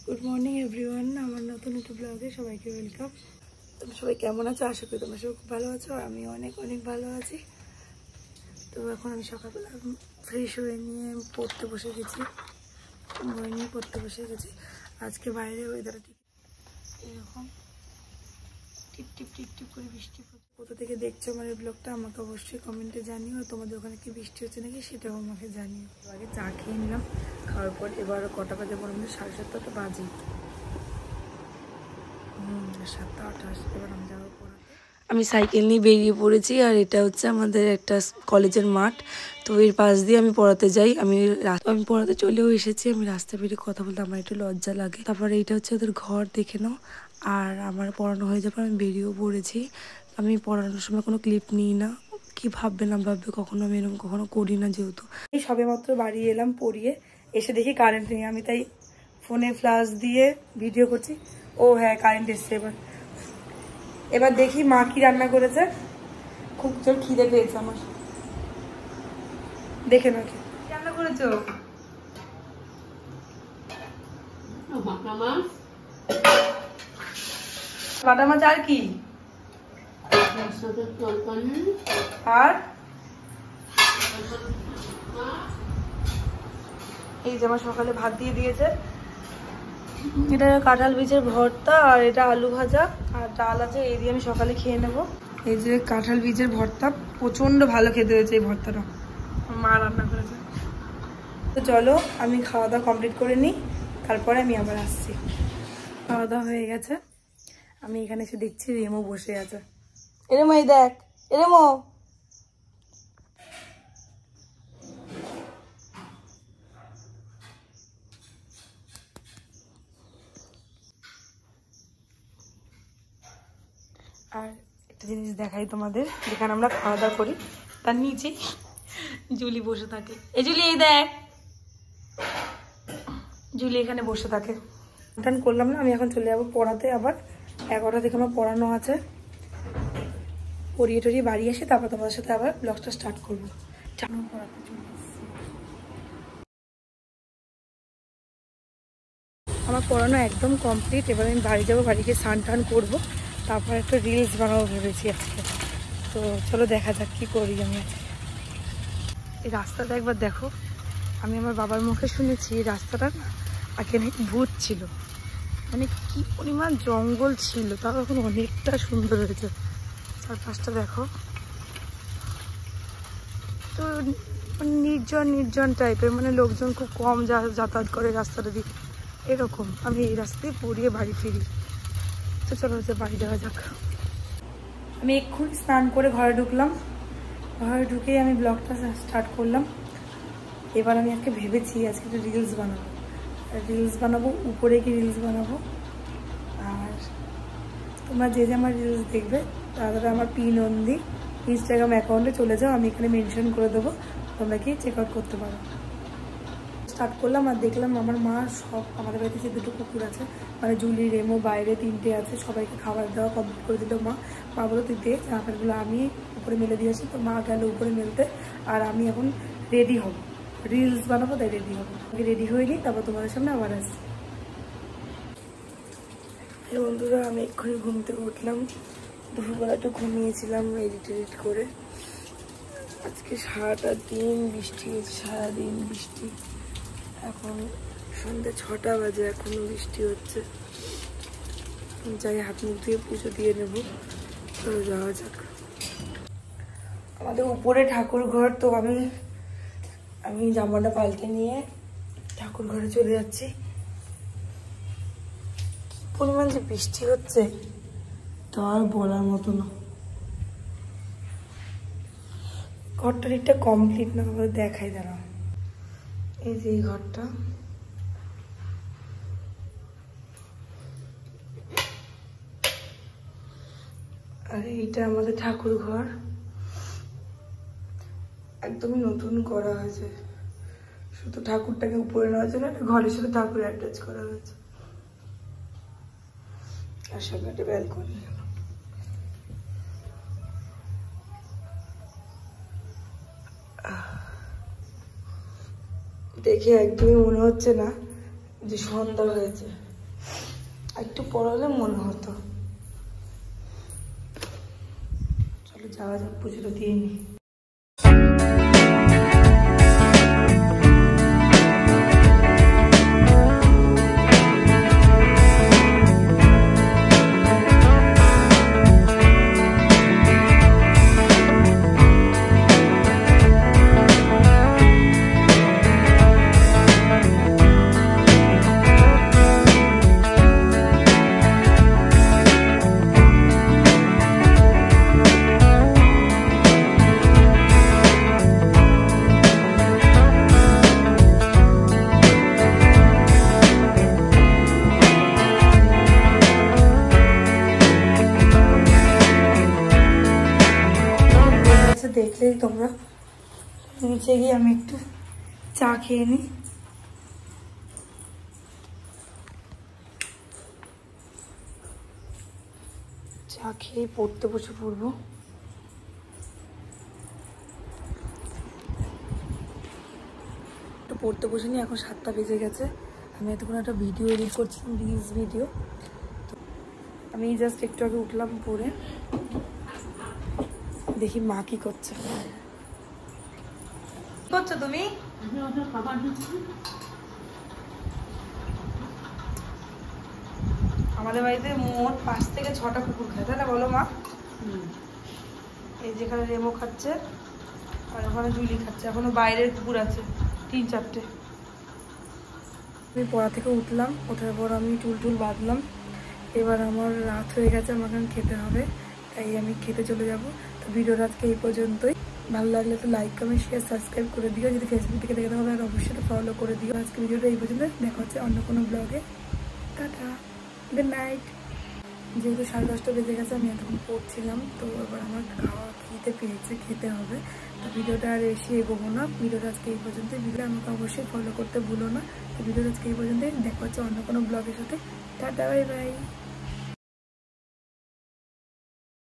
Good morning everyone, আমার নতুন একটা ব্লগে সবাইকে ওয়েলকাম। তুমি সবাই কেমন আছো? আশা করি তোমরা সবাই খুব ভালো আছো। আমি অনেক অনেক ভালো আছি। তো এখন আমি সকালবেলা ফ্রেশ হয়ে নিয়ে পড়তে বসে গেছি, বই নিয়ে পড়তে বসে গেছি। আজকে বাইরে ওয়েদারটা ঠিক এরকম টিপ টিপ টিপ টিপ করে বৃষ্টি পড়ছে। কোথা থেকে দেখছো আমার এই ব্লগটা আমাকে অবশ্যই কমেন্টে জানিও। তোমাদের ওখানে কি বৃষ্টি হচ্ছে নাকি সেটাও আমাকে জানিও। আগে চা খেয়ে নিলাম, খাওয়ার পর এবার কটা বাজে বললাম, 7:30 বাজে, 7:28। এবার আমি যাবো পড়াতে। আমি সাইকেল নিয়ে বেরিয়ে পড়েছি, আর এটা হচ্ছে আমাদের একটা কলেজের মাঠ। তো এর পাশ দিয়ে আমি পড়াতে যাই। আমি পড়াতে চলেও এসেছি। আমি রাস্তা বেরিয়ে কথা বলতে আমার একটু লজ্জা লাগে। তারপরে এইটা হচ্ছে ওদের ঘর, দেখে নাও। আর আমার পড়ানো হয়ে যাবে, আমি বেরিয়েও পড়েছি। আমি পড়ানোর সময় কোনো ক্লিপ নিই না, কি ভাববে না ভাববে, কখনো আমি এরকম কখনো করি না। যেহেতু এই সবে মাত্র বাড়ি এলাম পড়িয়ে, এসে দেখি কারেন্ট নেই। আমি তাই ফোনে ফ্ল্যাশ দিয়ে ভিডিও করছি। ও হ্যাঁ, কারেন্ট এসছে। এবার দেখি মা কি রান্না করেছে। খুব জোর খিদে পেয়েছে আমার, দেখে নাকি রান্না করেছো। বাটা মাছ আর কি, আর এই যে আমার সকালে ভাত দিয়ে দিয়েছে। এটা কাঁঠাল বীজের ভর্তা, আর এটা আলু ভাজা, আর ডাল আছে। এই দিয়ে আমি সকালে খেয়ে নেব। এই যে কাঁঠাল বীজের ভর্তা, প্রচন্ড ভালো খেতে হয়েছে এই ভর্তাটা, মা রান্না করেছে। তো চলো আমি খাওয়া দাওয়া কমপ্লিট করে নিই, তারপরে আমি আবার আসছি। খাওয়া দাওয়া হয়ে গেছে। আমি এখানে এসে দেখছি রেমো বসে আছে। এরম, এই দেখ এরমো। আর একটা জিনিস দেখাই তোমাদের, যেখানে আমরা খাওয়া দাওয়া করি তার নিচে জুলি বসে থাকে। এই জুলি, এই দেখ, জুলি এখানে বসে থাকে। টান করলাম না, আমি এখন চলে যাবো পড়াতে। আবার 11টা থেকে আমার পড়ানো আছে। পড়িয়ে টড়িয়ে বাড়ি আসি, তারপর তোমাদের সাথে আবার ব্লগটা স্টার্ট করবো। পড়াতে চলে এসেছি। আমার পড়ানো একদম কমপ্লিট। এবার আমি বাড়ি যাবো, বাড়ি গিয়ে স্নান টান করবো, তারপর একটা রিলস বানাবো ভেবেছি আজকে। তো চলো দেখা যাক কি করি আমি আজকে। এই রাস্তাটা একবার দেখো। আমি আমার বাবার মুখে শুনেছি এই রাস্তাটা আগে নাকি ভূত ছিল, মানে কি পরিমাণ জঙ্গল ছিল, তাও এখন অনেকটা সুন্দর হয়েছে। চারপাশটা দেখো, তো নির্জন নির্জন টাইপের, মানে লোকজন খুব কম যাতায়াত করে রাস্তাটা দিয়ে, এরকম। আমি এই রাস্তায় পড়িয়ে বাড়ি ফিরি। তো চলো হচ্ছে বাড়ি যাওয়া যাক। আমি এক্ষুনি স্নান করে ঘরে ঢুকলাম। ঘরে ঢুকেই আমি ব্লগটা স্টার্ট করলাম। এবার আমি আজকে ভেবেছি আজকে একটা রিলস বানাবো, উপরে কি রিলস বানাবো। আর তোমরা যে যে আমার রিলস দেখবে তারা আমার নন্দী ইনস্টাগ্রাম অ্যাকাউন্টে চলে যাও, আমি এখানে মেনশন করে দেবো, তোমরা কি চেক আউট করতে পারো। স্টার্ট করলাম, আর দেখলাম আমার মা সব, আমাদের বাড়িতে যে 2টো কুকুর আছে, মানে জুলি রেমো বাইরে 3টে আছে, সবাইকে খাবার দেওয়া কমপ্লিট করে দিল। মা বলো তুই দে, জামাকাপড়গুলো আমি উপরে মেলে দিয়েছি। তো মা গেল উপরে মেলতে, আর আমি এখন রেডি হব, রিলস বানাবো, তাই রেডি হবো। আমি রেডি হয়ে নিই, তারপর তোমাদের সামনে আবার আসছি। বন্ধুরা, আমি এক্ষুনি ঘুম থেকে উঠলাম। দুপুরবেলা একটু ঘুমিয়েছিলাম এডিট করে। আজকে সারাটা দিন বৃষ্টি হয়েছে, সারাদিন বৃষ্টি। এখন সন্ধ্যে 6টা বাজে, এখনো বৃষ্টি হচ্ছে। যাই হাত মুখ দিয়ে পুজো দিয়ে নেব, তো যাওয়া যাক। আমাদের উপরে ঠাকুর ঘর, তো আমি জামাটা পাল্টে নিয়ে ঠাকুর ঘরে চলে যাচ্ছি। পরিমাণ যে বৃষ্টি হচ্ছে তা আর বলার মতো না। ঘরটা ঠিকঠাক কমপ্লিট না, আমাদের দেখাই দাঁড়াও। এই যে এই ঘরটা, আর এইটা আমাদের ঠাকুর ঘর, একদমই নতুন করা হয়েছে। শুধু ঠাকুরটাকে উপরে নেওয়ার জন্য একটা ঘরের সাথে ঠাকুর অ্যাটাচ করা হয়েছে, আর সামনে একটা ব্যালকনি। দেখে একদমই মনে হচ্ছে না যে সন্ধ্যা হয়েছে। একটু পড়ালে মনে হতো। চলো যাওয়া যাক, পুজোটা দিয়ে নি। দেখলেই তোমরা, নিচে গিয়ে আমি একটু চা খেয়ে নিই। চা খেয়ে পড়তে বসে পড়বো। একটু পড়তে বসে নি, এখন 7টা বেজে গেছে। আমি এতক্ষণ একটা ভিডিও এডিট করছিলাম, রিলস ভিডিও। আমি জাস্ট একটু আগে উঠলাম পড়ে, দেখি মা কি করছে। করছো তুমি? আমাদের বাড়িতে মোট 5 থেকে 6টা কুকুর খায়, তাই না বলো মা? এই যেখানে রেমো খাচ্ছে আর ওখানে জুলি খাচ্ছে, এখনো বাইরের কুকুর আছে 3-4টে। আমি পড়া থেকে উঠলাম, ওঠার পর আমি চুল বাঁধলাম। এবার আমার রাত হয়ে গেছে, আমাকে খেতে হবে, তাই আমি খেতে চলে যাব। তো ভিডিওটা আজকে এই পর্যন্তই। ভালো লাগলে তো লাইক কমেন্ট শেয়ার সাবস্ক্রাইব করে দিও, যদি ফেসবুক থেকে দেখতে হবে আর অবশ্যই ফলো করে দিও। আজকে ভিডিওটা এই পর্যন্ত, দেখা হচ্ছে অন্য কোনো ব্লগে। Tata, good night. যেহেতু 10:30 বেজে গেছে, আমি এতক্ষণ পড়ছিলাম, তো এবার আমার খেতে পেয়েছে, খেতে হবে। তো ভিডিওটা আর বেশি এগোবো না, ভিডিওটা আজকে এই পর্যন্ত। ভিডিও আমাকে অবশ্যই ফলো করতে ভুলো না। তো ভিডিওটা আজকে এই পর্যন্ত, দেখা হচ্ছে অন্য কোনো ব্লগের সাথে। Tata, bye bye.